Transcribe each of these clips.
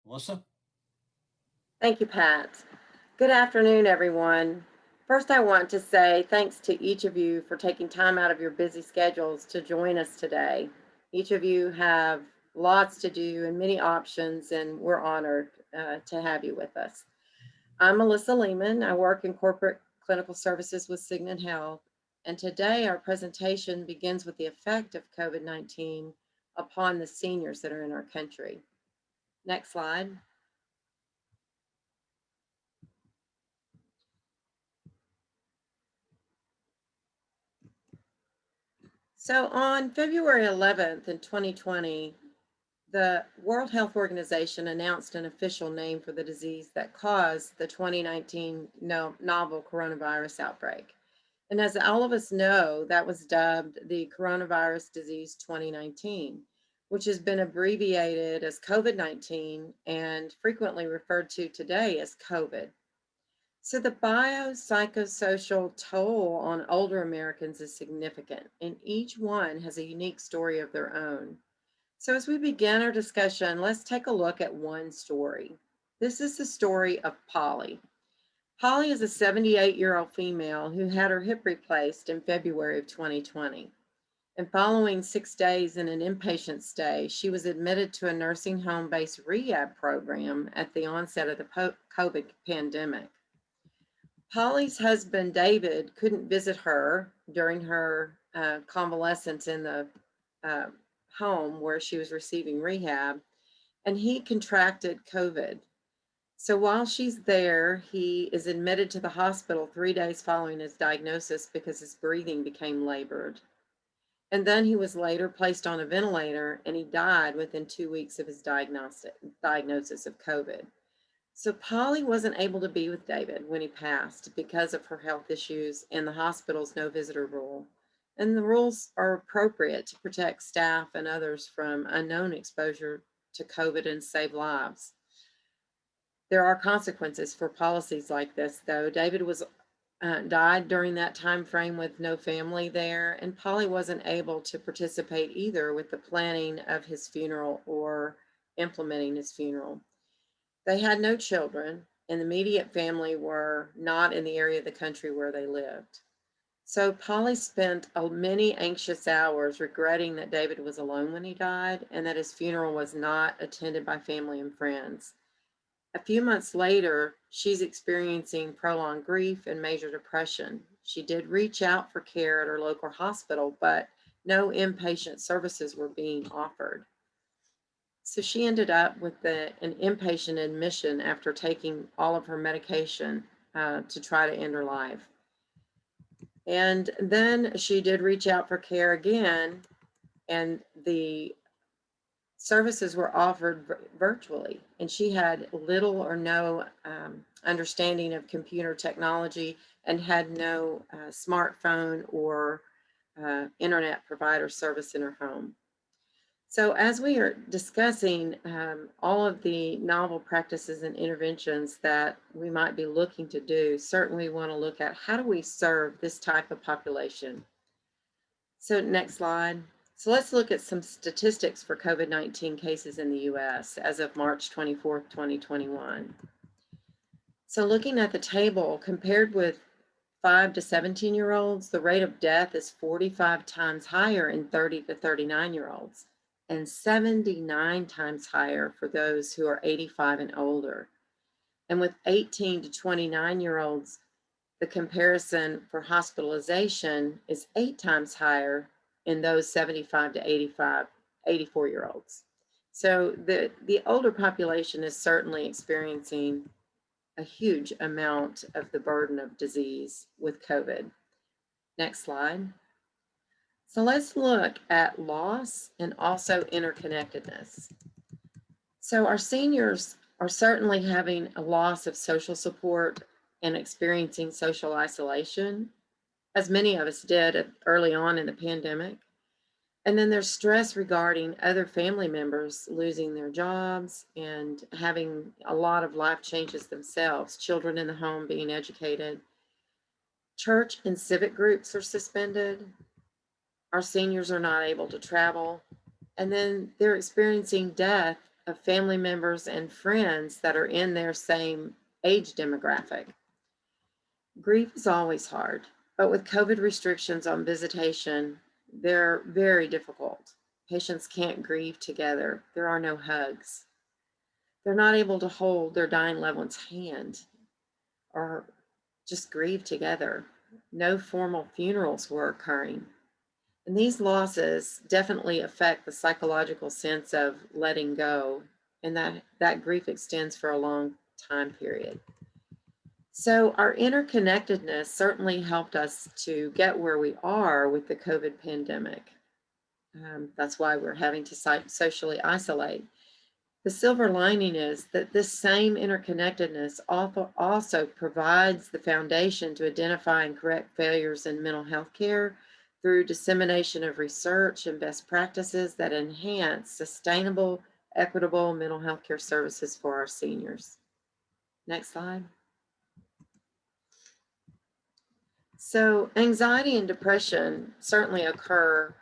Melissa? Thank you, Pat. Good afternoon, everyone. First, I want to say thanks to each of you for taking time out of your busy schedules to join us today. Each of you have lots to do and many options, and we're honored to have you with us. I'm Melissa Lehman. I work in corporate clinical services with Signet Health, and today our presentation begins with the effect of COVID-19 upon the seniors that are in our country. Next slide. So on February 11th in 2020, the World Health Organization announced an official name for the disease that caused the 2019 novel coronavirus outbreak. And as all of us know, that was dubbed the coronavirus disease 2019, which has been abbreviated as COVID-19 and frequently referred to today as COVID. So the biopsychosocial toll on older Americans is significant, and each one has a unique story of their own. So as we begin our discussion, let's take a look at one story. This is the story of Polly. Polly is a 78-year-old female who had her hip replaced in February of 2020. And following 6 days in an inpatient stay, she was admitted to a nursing home-based rehab program at the onset of the COVID pandemic. Polly's husband, David, couldn't visit her during her convalescence in the uh, home where she was receiving rehab, and he contracted COVID. So while she's there, he is admitted to the hospital 3 days following his diagnosis because his breathing became labored. And then he was later placed on a ventilator and he died within 2 weeks of his diagnosis of COVID. So Polly wasn't able to be with David when he passed because of her health issues and the hospital's no visitor rule. And the rules are appropriate to protect staff and others from unknown exposure to COVID and save lives. There are consequences for policies like this, though. David was died during that time frame with no family there, and Polly wasn't able to participate either with the planning of his funeral or implementing his funeral. They had no children, and the immediate family were not in the area of the country where they lived. So Polly spent many anxious hours regretting that David was alone when he died and that his funeral was not attended by family and friends. A few months later, she's experiencing prolonged grief and major depression. She did reach out for care at her local hospital, but no inpatient services were being offered. So she ended up with an inpatient admission after taking all of her medication to try to end her life. And then she did reach out for care again, and the services were offered virtually. And she had little or no understanding of computer technology and had no smartphone or internet provider service in her home. So, as we are discussing all of the novel practices and interventions that we might be looking to do, certainly we want to look at how do we serve this type of population. So, next slide. So, let's look at some statistics for COVID-19 cases in the US as of March 24th, 2021. So, looking at the table, compared with 5 to 17-year-olds, the rate of death is 45 times higher in 30 to 39-year-olds and 79 times higher for those who are 85 and older. And with 18 to 29-year-olds, the comparison for hospitalization is 8 times higher in those 75 to 84-year-olds. So the older population is certainly experiencing a huge amount of the burden of disease with COVID. Next slide. So let's look at loss and also interconnectedness. So our seniors are certainly having a loss of social support and experiencing social isolation, as many of us did early on in the pandemic. And then there's stress regarding other family members losing their jobs and having a lot of life changes themselves, children in the home being educated. Church and civic groups are suspended. Our seniors are not able to travel. And then they're experiencing death of family members and friends that are in their same age demographic. Grief is always hard, but with COVID restrictions on visitation, they're very difficult. Patients can't grieve together. There are no hugs. They're not able to hold their dying loved one's hand or just grieve together. No formal funerals were occurring. And these losses definitely affect the psychological sense of letting go, and that grief extends for a long time period. So our interconnectedness certainly helped us to get where we are with the COVID pandemic. That's why we're having to socially isolate. The silver lining is that this same interconnectedness also provides the foundation to identify and correct failures in mental health care through dissemination of research and best practices that enhance sustainable, equitable mental health care services for our seniors. Next slide. So anxiety and depression certainly occur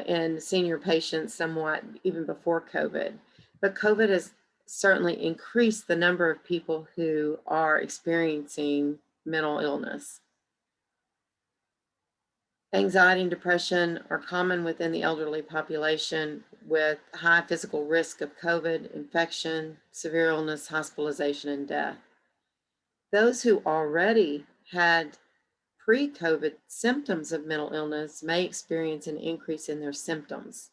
in senior patients somewhat even before COVID, but COVID has certainly increased the number of people who are experiencing mental illness. Anxiety and depression are common within the elderly population with high physical risk of COVID infection, severe illness, hospitalization, and death. Those who already had pre-COVID symptoms of mental illness may experience an increase in their symptoms.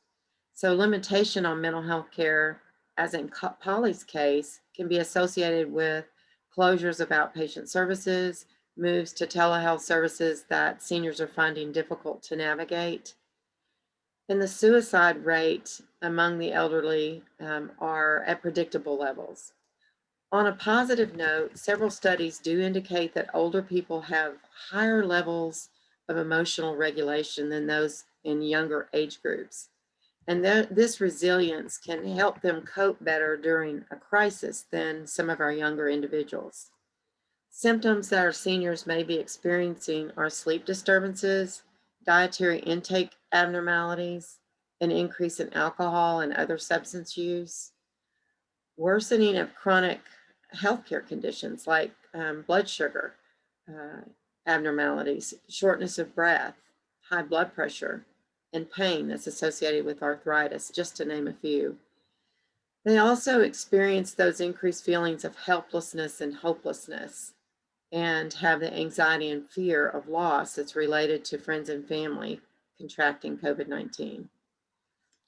So limitation on mental health care, as in Polly's case, can be associated with closures of outpatient services, moves to telehealth services that seniors are finding difficult to navigate. And the suicide rate among the elderly are at predictable levels. On a positive note, several studies do indicate that older people have higher levels of emotional regulation than those in younger age groups. And this resilience can help them cope better during a crisis than some of our younger individuals. Symptoms that our seniors may be experiencing are sleep disturbances, dietary intake abnormalities, an increase in alcohol and other substance use, worsening of chronic healthcare conditions like blood sugar abnormalities, shortness of breath, high blood pressure, and pain that's associated with arthritis, just to name a few. They also experience those increased feelings of helplessness and hopelessness and have the anxiety and fear of loss that's related to friends and family contracting COVID-19.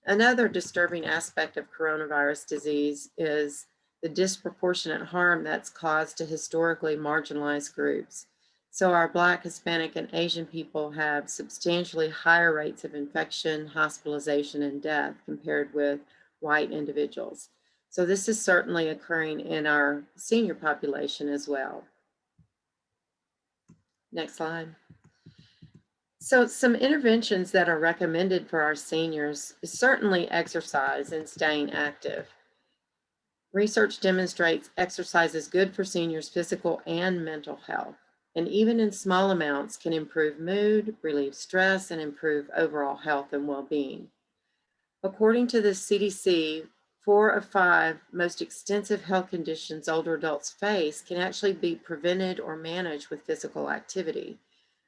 Another disturbing aspect of coronavirus disease is the disproportionate harm that's caused to historically marginalized groups. So our Black, Hispanic, and Asian people have substantially higher rates of infection, hospitalization, and death compared with white individuals. So this is certainly occurring in our senior population as well. Next slide. So some interventions that are recommended for our seniors is certainly exercise and staying active. Research demonstrates exercise is good for seniors' physical and mental health, and even in small amounts can improve mood, relieve stress, and improve overall health and well-being. According to the CDC, 4 of 5 most extensive health conditions older adults face can actually be prevented or managed with physical activity,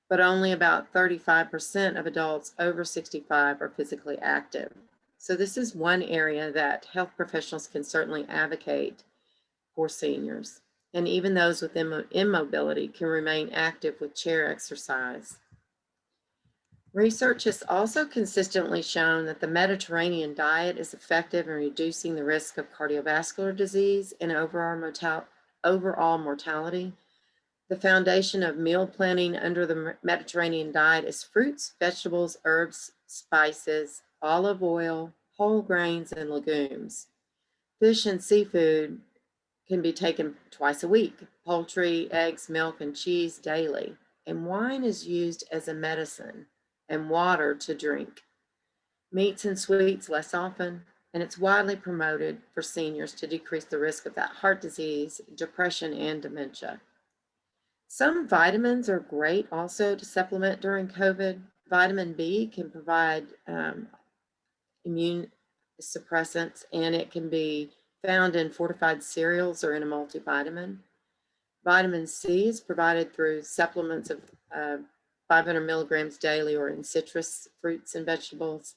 but only about 35% of adults over 65 are physically active. So this is one area that health professionals can certainly advocate for seniors. And even those with immobility can remain active with chair exercise. Research has also consistently shown that the Mediterranean diet is effective in reducing the risk of cardiovascular disease and overall mortality. The foundation of meal planning under the Mediterranean diet is fruits, vegetables, herbs, spices, olive oil, whole grains, and legumes. Fish and seafood can be taken twice a week, poultry, eggs, milk, and cheese daily. And wine is used as a medicine and water to drink. Meats and sweets less often, and it's widely promoted for seniors to decrease the risk of that heart disease, depression, and dementia. Some vitamins are great also to supplement during COVID. Vitamin B can provide immune suppressants, and it can be found in fortified cereals or in a multivitamin. Vitamin C is provided through supplements of 500 milligrams daily or in citrus fruits and vegetables.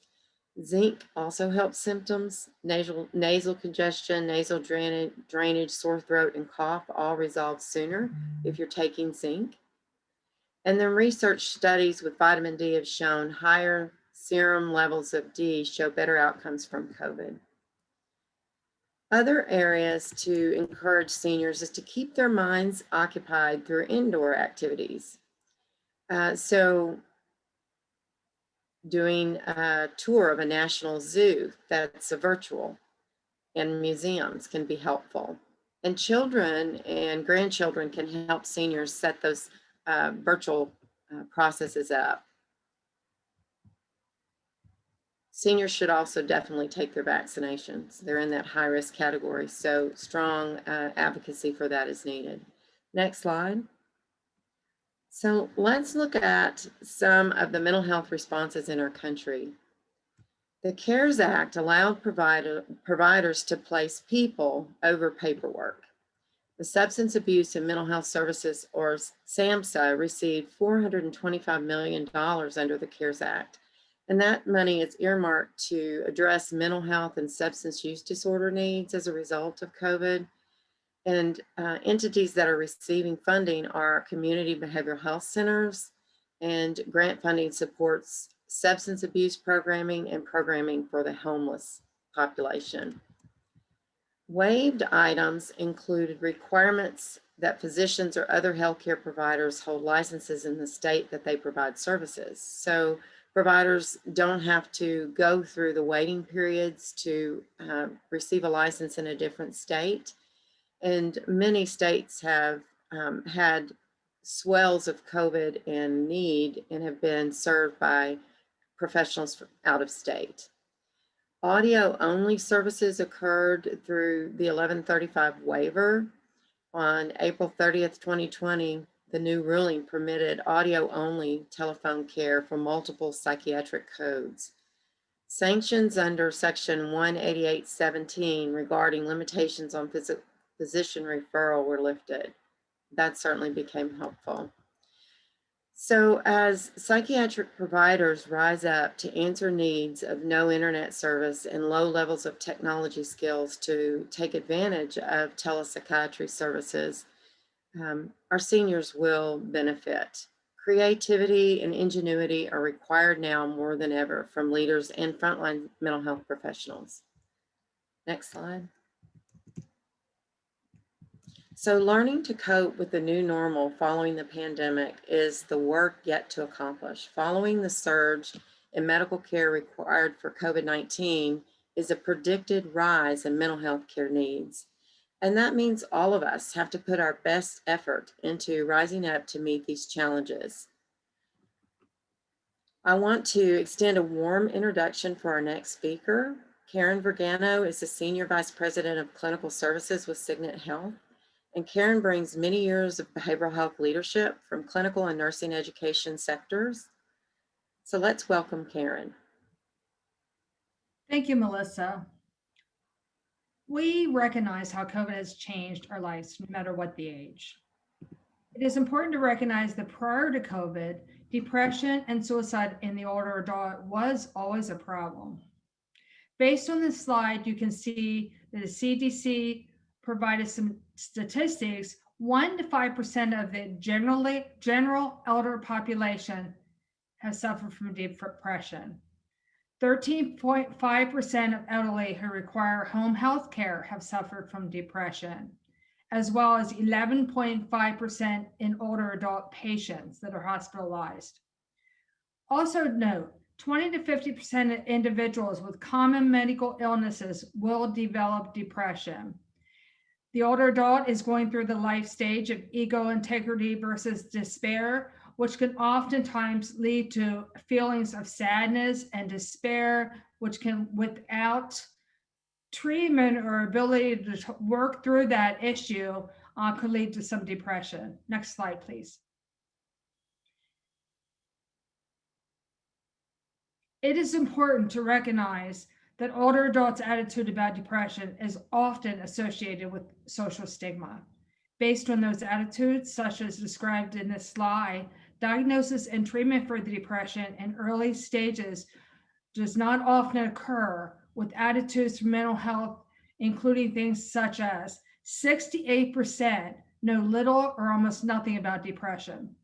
Zinc also helps symptoms. Nasal congestion, nasal drainage, sore throat, and cough all resolve sooner if you're taking zinc. And then research studies with vitamin D have shown higher serum levels of D show better outcomes from COVID. Other areas to encourage seniors is to keep their minds occupied through indoor activities. So doing a tour of a national zoo that's a virtual, and museums can be helpful. And children and grandchildren can help seniors set those virtual processes up. Seniors should also definitely take their vaccinations. They're in that high risk category, so strong advocacy for that is needed. Next slide. So let's look at some of the mental health responses in our country. The CARES Act allowed providers to place people over paperwork. The Substance Abuse and Mental Health Services, or SAMHSA, received $425 million under the CARES Act. And that money is earmarked to address mental health and substance use disorder needs as a result of COVID. And entities that are receiving funding are community behavioral health centers, and grant funding supports substance abuse programming and programming for the homeless population. Waived items included requirements that physicians or other healthcare providers hold licenses in the state that they provide services. So providers don't have to go through the waiting periods to receive a license in a different state. And many states have had swells of COVID and need and have been served by professionals out of state. Audio only services occurred through the 1135 waiver. On April 30th, 2020, the new ruling permitted audio only telephone care for multiple psychiatric codes. Sanctions under Section 188.17 regarding limitations on physician referral were lifted. That certainly became helpful. So as psychiatric providers rise up to answer needs of no internet service and low levels of technology skills to take advantage of telepsychiatry services, our seniors will benefit. Creativity and ingenuity are required now more than ever from leaders and frontline mental health professionals. Next slide. So learning to cope with the new normal following the pandemic is the work yet to accomplish. Following the surge in medical care required for COVID-19 is a predicted rise in mental health care needs. And that means all of us have to put our best effort into rising up to meet these challenges. I want to extend a warm introduction for our next speaker. Karen Vergano is the Senior Vice President of Clinical Services with Signet Health. And Karen brings many years of behavioral health leadership from clinical and nursing education sectors. So let's welcome Karen. Thank you, Melissa. We recognize how COVID has changed our lives, no matter what the age. It is important to recognize that prior to COVID, depression and suicide in the older adult was always a problem. Based on this slide, you can see that the CDC provided some statistics. 1 to 5% of the general elder population has suffered from depression. 13.5% of elderly who require home health care have suffered from depression, as well as 11.5% in older adult patients that are hospitalized. Also note, 20 to 50% of individuals with common medical illnesses will develop depression. The older adult is going through the life stage of ego integrity versus despair, which can oftentimes lead to feelings of sadness and despair, which can, without treatment or ability to work through that issue, could lead to some depression. Next slide, please. It is important to recognize that older adults' attitude about depression is often associated with social stigma. Based on those attitudes, such as described in this slide, diagnosis and treatment for the depression in early stages does not often occur, with attitudes for mental health, including things such as 68% know little or almost nothing about depression.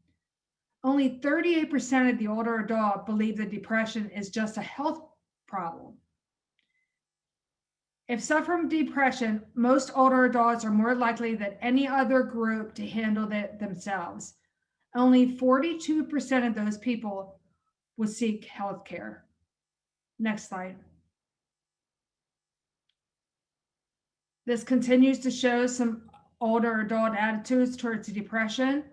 Only 38% of the older adult believe that depression is just a health problem. If suffering from depression, most older adults are more likely than any other group to handle it themselves. Only 42% of those people would seek health care. Next slide. This continues to show some older adult attitudes towards depression.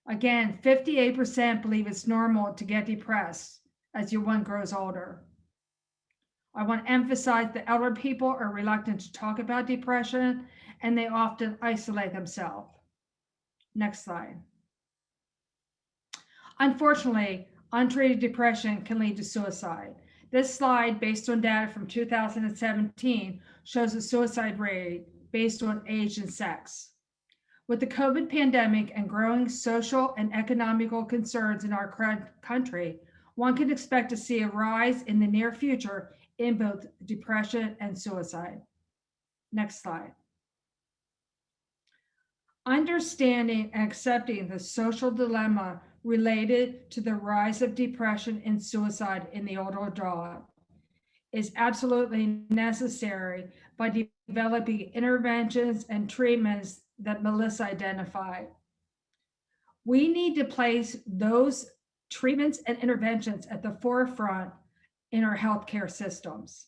Again, 58% believe it's normal to get depressed as your one grows older. I want to emphasize that elder people are reluctant to talk about depression and they often isolate themselves. Next slide. Unfortunately, untreated depression can lead to suicide. This slide, based on data from 2017, shows a suicide rate based on age and sex. With the COVID pandemic and growing social and economical concerns in our country, one can expect to see a rise in the near future in both depression and suicide. Next slide. Understanding and accepting the social dilemma related to the rise of depression and suicide in the older adult is absolutely necessary by developing interventions and treatments that Melissa identified. We need to place those treatments and interventions at the forefront in our healthcare systems.